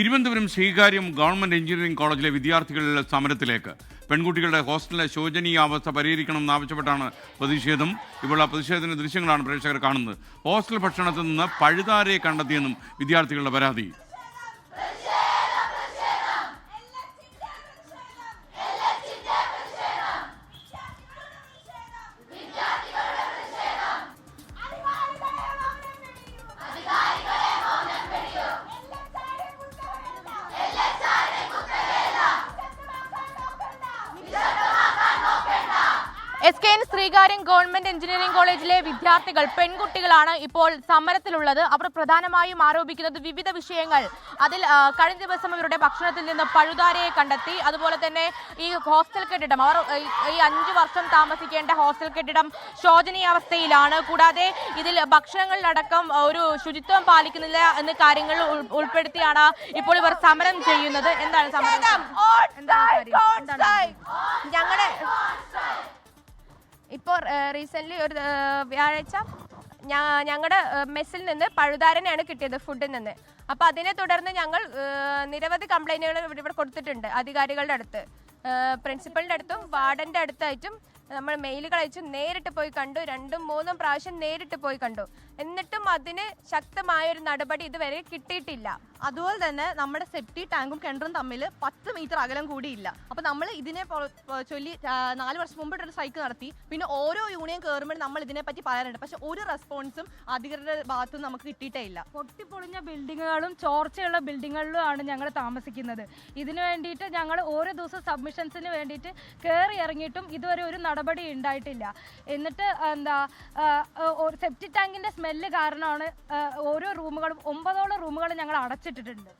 Thiruvananthapuram Sreekaryam government engineering കോളേജിലെ വിദ്യാർത്ഥികൾ സമരത്തിലേക്ക്. പെൺകുട്ടികളുടെ ഹോസ്റ്റലിലെ ശോചനീയാവസ്ഥ പരിഹരിക്കണമെന്നാവശ്യപ്പെട്ടാണ് പ്രതിഷേധം. ഇപ്പോൾ ആ പ്രതിഷേധത്തിന്റെ ദൃശ്യങ്ങളാണ് പ്രേക്ഷകർ കാണുന്നത്. ഹോസ്റ്റൽ ഭക്ഷണത്തിൽ നിന്ന് പഴുതാരയെ കണ്ടെത്തിയെന്നും വിദ്യാർത്ഥികളുടെ പരാതി. SKN ശ്രീകാര്യം ഗവൺമെന്റ് എഞ്ചിനീയറിംഗ് കോളേജിലെ വിദ്യാർത്ഥികൾ പെൺകുട്ടികളാണ് ഇപ്പോൾ സമരത്തിലുള്ളത്. അവർ പ്രധാനമായും ആരോപിക്കുന്നത് വിവിധ വിഷയങ്ങൾ. അതിൽ കഴിഞ്ഞ ദിവസം ഇവരുടെ ഭക്ഷണത്തിൽ നിന്ന് പഴുതാരയെ കണ്ടെത്തി. അതുപോലെ തന്നെ ഈ ഹോസ്റ്റൽ കെട്ടിടം, അവർ ഈ 5 വർഷം താമസിക്കേണ്ട ഹോസ്റ്റൽ കെട്ടിടം ശോചനീയാവസ്ഥയിലാണ്. കൂടാതെ ഇതിൽ ഭക്ഷണങ്ങളിലടക്കം ഒരു ശുചിത്വം പാലിക്കുന്നില്ല എന്ന കാര്യങ്ങൾ ഉൾപ്പെടുത്തിയാണ് ഇപ്പോൾ ഇവർ സമരം ചെയ്യുന്നത്. എന്താണ് സമരം? ഞങ്ങളുടെ ഇപ്പോൾ റീസെൻ്റ്ലി ഒരു വ്യാഴാഴ്ച ഞങ്ങളുടെ മെസ്സിൽ നിന്ന് പഴുതാരനെയാണ് കിട്ടിയത്, ഫുഡിൽ നിന്ന്. അപ്പോൾ അതിനെ തുടർന്ന് ഞങ്ങൾ നിരവധി കംപ്ലൈൻറ്റുകൾ ഇവിടെ കൊടുത്തിട്ടുണ്ട് അധികാരികളുടെ അടുത്ത്, പ്രിൻസിപ്പലിൻ്റെ അടുത്തും വാർഡൻ്റെ അടുത്തായിട്ടും. നമ്മൾ മെയിലുകൾ അയച്ചു, നേരിട്ട് പോയി കണ്ടു, 2-3 പ്രാവശ്യം നേരിട്ട് പോയി കണ്ടു. എന്നിട്ടും അതിന് ശക്തമായൊരു നടപടി ഇതുവരെ കിട്ടിയിട്ടില്ല. അതുപോലെ തന്നെ നമ്മുടെ സെപ്റ്റി ടാങ്കും കിണറും തമ്മിൽ 10 മീറ്റർ അകലം കൂടിയില്ല. അപ്പോൾ നമ്മൾ ഇതിനെ ചൊല്ലി 4 വർഷം മുമ്പിട്ടൊരു സ്ട്രൈക്ക് നടത്തി. പിന്നെ ഓരോ യൂണിയൻ കയറുമ്പോൾ നമ്മൾ ഇതിനെപ്പറ്റി പറയാറുണ്ട്. പക്ഷെ ഒരു റെസ്പോൺസും അധികൃതരുടെ ഭാഗത്തു നിന്ന് നമുക്ക് കിട്ടിയിട്ടേ ഇല്ല. പൊട്ടിപ്പൊളിഞ്ഞ ബിൽഡിങ്ങുകളും ചോർച്ചയുള്ള ബിൽഡിങ്ങുകളിലുമാണ് ഞങ്ങൾ താമസിക്കുന്നത്. ഇതിനു വേണ്ടിയിട്ട് ഞങ്ങൾ ഓരോ ദിവസം സബ്മിഷൻസിന് വേണ്ടിയിട്ട് കയറി ഇറങ്ങിയിട്ടും ഇതുവരെ ഒരു നടപടി ഉണ്ടായിട്ടില്ല. എന്നിട്ട് സെപ്റ്റി ടാങ്കിൻ്റെ സ്മെല്ല് കാരണമാണ് ഓരോ റൂമുകളും 9ഓളം റൂമുകൾ ഞങ്ങൾ അടച്ചിട്ടിട്ടുണ്ട്.